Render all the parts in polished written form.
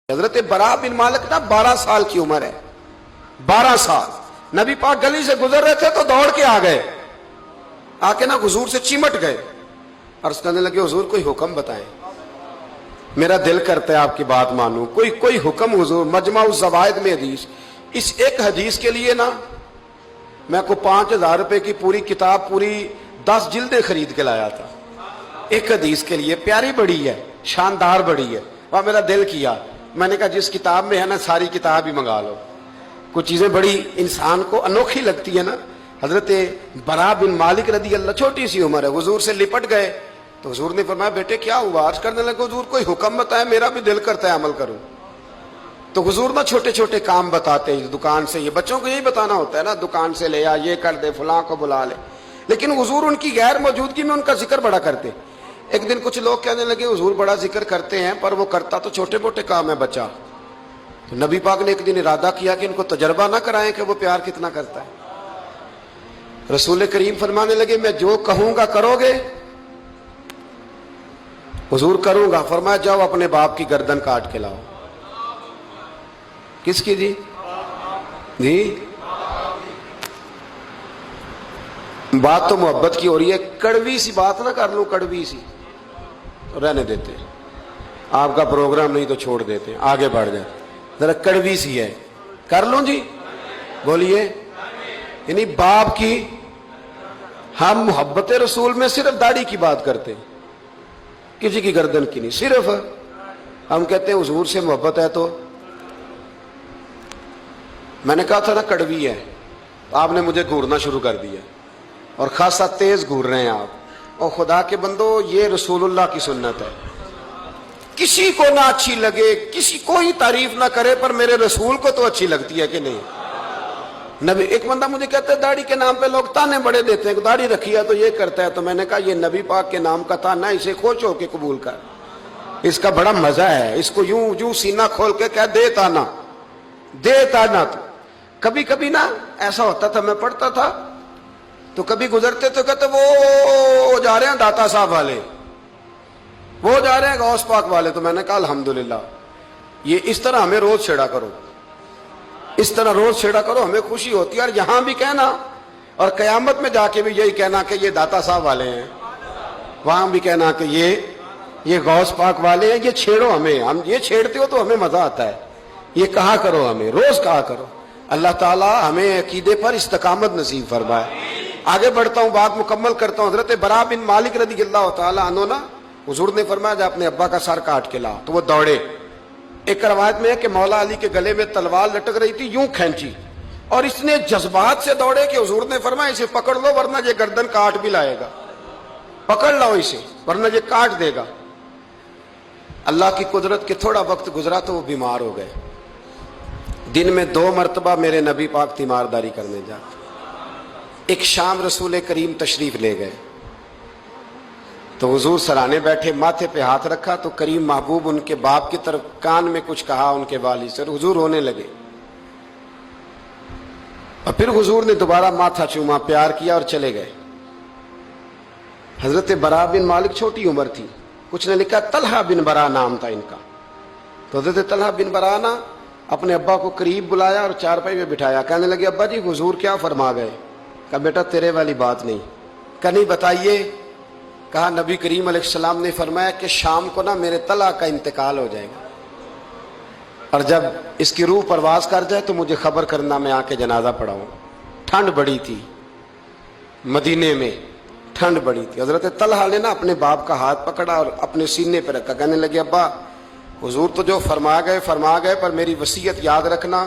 حضرت برا بن مالک نا 12 سال کی عمر ہے، 12 سال نبی پاک گلی سے گزر رہے تھے تو دوڑ کے آ گئے، آ کے نا حضور سے چمٹ گئے، عرض کرنے لگے حضور کوئی حکم بتائیں، میرا دل کرتا ہے آپ کی بات مانوں، کوئی حکم حضور۔ مجمع الزوائد میں حدیث، اس ایک حدیث کے لیے نا میں کو 5000 روپے کی پوری کتاب، پوری 10 جلدیں خرید کے لایا تھا، ایک حدیث کے لیے۔ پیاری بڑی ہے، شاندار بڑی ہے، وہاں میرا دل کیا، میں نے کہا جس کتاب میں ہے نا ساری کتاب ہی منگا لو، کچھ چیزیں بڑی انسان کو انوکھی لگتی ہے نا۔ حضرت برا بن مالک رضی اللہ، چھوٹی سی عمر ہے، حضور سے لپٹ گئے تو حضور نے فرمایا بیٹے کیا ہوا؟ عرض کرنے لگے حضور کوئی حکم بتائے، میرا بھی دل کرتا ہے عمل کروں۔ تو حضور نا چھوٹے چھوٹے کام بتاتے ہیں، دکان سے، یہ بچوں کو یہی بتانا ہوتا ہے نا، دکان سے لے آ، یہ کر دے، فلاں کو بلا لے، لیکن حضور ان کی غیر موجودگی میں ان کا ذکر بڑا کرتے۔ ایک دن کچھ لوگ کہنے لگے حضور بڑا ذکر کرتے ہیں پر وہ کرتا تو چھوٹے موٹے کام ہے بچہ۔ تو نبی پاک نے ایک دن ارادہ کیا کہ ان کو تجربہ نہ کرائیں کہ وہ پیار کتنا کرتا ہے۔ رسول کریم فرمانے لگے میں جو کہوں گا کرو گے؟ حضور کروں گا۔ فرمایا جاؤ اپنے باپ کی گردن کاٹ کے لاؤ۔ کس کی جی؟ بات تو محبت کی ہو رہی ہے، کڑوی سی بات نہ کر لوں، کڑوی سی رہنے دیتے، آپ کا پروگرام نہیں تو چھوڑ دیتے، آگے بڑھ جائے، ذرا کڑوی سی ہے، کر لوں جی؟ بولیے۔ یعنی باپ کی، ہم محبت رسول میں صرف داڑھی کی بات کرتے ہیں، کسی کی گردن کی نہیں، صرف ہم کہتے ہیں حضور سے محبت ہے تو میں نے کہا تھا نا کڑوی ہے، آپ نے مجھے گھورنا شروع کر دیا اور خاصا تیز گھور رہے ہیں آپ۔ اور خدا کے بندو یہ رسول اللہ کی سنت ہے، کسی کو نہ اچھی لگے، کسی کوئی تعریف نہ کرے پر میرے رسول کو تو اچھی لگتی ہے کہ نہیں؟ نبی، ایک بندہ مجھے کہتا ہے داڑھی کے نام پہ لوگ تانے بڑے دیتے ہیں، داڑھی رکھی ہے تو یہ کرتا ہے، تو میں نے کہا یہ نبی پاک کے نام کا تانا ہے، اسے خوش ہو کے قبول کر، اس کا بڑا مزہ ہے، اس کو یوں سینہ کھول کے کہہ دے تانا، دے تانا۔ تو کبھی کبھی نا ایسا ہوتا تھا، میں پڑھتا تھا تو کبھی گزرتے تو کہتے وہ جا رہے ہیں داتا صاحب والے، وہ جا رہے ہیں غوث پاک والے، تو میں نے کہا الحمدللہ، یہ اس طرح ہمیں روز چھیڑا کرو، اس طرح روز چھیڑا کرو، ہمیں خوشی ہوتی ہے۔ اور یہاں بھی کہنا اور قیامت میں جا کے بھی یہی کہنا کہ یہ داتا صاحب والے ہیں، وہاں بھی کہنا کہ یہ غوث پاک والے ہیں، یہ چھیڑو ہمیں، ہم یہ چھیڑتے ہو تو ہمیں مزہ آتا ہے، یہ کہا کرو، ہمیں روز کہا کرو۔ اللہ تعالی ہمیں عقیدے پر استقامت نصیب فرمائے۔ آگے بڑھتا ہوں، بات مکمل کرتا ہوں۔ حضرت برا بن مالک رضی اللہ تعالی عنہ نا، حضور نے فرمایا جا اپنے ابا کا سر کاٹ کے لا، تو وہ دوڑے۔ ایک روایت میں ہے کہ مولا علی کے گلے میں تلوار لٹک رہی تھی، یوں کھینچی اور اس نے جذبات سے دوڑے کہ حضور نے فرمایا اسے پکڑ لو ورنہ یہ گردن کاٹ بھی لائے گا، پکڑ لو اسے ورنہ یہ کاٹ دے گا۔ اللہ کی قدرت کہ تھوڑا وقت گزرا تو وہ بیمار ہو گئے۔ دن میں 2 مرتبہ میرے نبی پاک تیمارداری کرنے جاتے۔ ایک شام رسول کریم تشریف لے گئے تو حضور سرانے بیٹھے، ماتھے پہ ہاتھ رکھا تو کریم محبوب ان کے باپ کی طرف کان میں کچھ کہا ان کے والد سے، حضور رونے لگے، اور پھر حضور نے دوبارہ ماتھا چوما، پیار کیا اور چلے گئے۔ حضرت برا بن مالک چھوٹی عمر تھی، کچھ نے لکھا طلحہ بن برا نام تھا ان کا۔ تو حضرت طلحہ بن برا نا اپنے ابا کو قریب بلایا اور چارپائی میں بٹھایا، کہنے لگے ابا جی حضور کیا فرما گئے؟ کہا بیٹا تیرے والی بات نہیں۔ کہا نہیں بتائیے۔ کہا نبی کریم علیہ السلام نے فرمایا کہ شام کو نا میرے طلحہ کا انتقال ہو جائے گا، اور جب اس کی روح پرواز کر جائے تو مجھے خبر کرنا، میں آ کے جنازہ پڑھاؤں۔ ٹھنڈ بڑی تھی، مدینے میں ٹھنڈ بڑی تھی۔ حضرت طلحہ نے نا اپنے باپ کا ہاتھ پکڑا اور اپنے سینے پہ رکھا، کہنے لگے ابا حضور تو جو فرما گئے پر میری وصیت یاد رکھنا،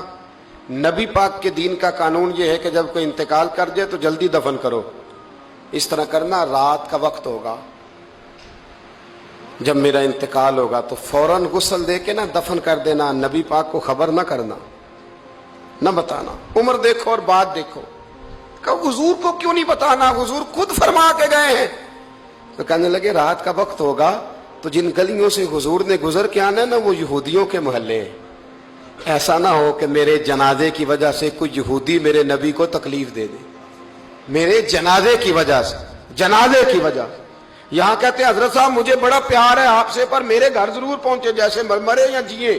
نبی پاک کے دین کا قانون یہ ہے کہ جب کوئی انتقال کر جائے تو جلدی دفن کرو، اس طرح کرنا رات کا وقت ہوگا، جب میرا انتقال ہوگا تو فوراً غسل دے کے نا دفن کر دینا، نبی پاک کو خبر نہ کرنا، نہ بتانا، عمر دیکھو اور بات دیکھو۔ کہ حضور کو کیوں نہیں بتانا، حضور خود فرما کے گئے ہیں۔ تو کہنے لگے رات کا وقت ہوگا تو جن گلیوں سے حضور نے گزر کے آنا ہے نا وہ یہودیوں کے محلے ہیں، ایسا نہ ہو کہ میرے جنازے کی وجہ سے کوئی یہودی میرے نبی کو تکلیف دے دے، میرے جنازے کی وجہ سے، جنازے کی وجہ سے۔ یہاں کہتے ہیں حضرت صاحب مجھے بڑا پیار ہے آپ سے پر میرے گھر ضرور پہنچے، جیسے مرے یا جیے،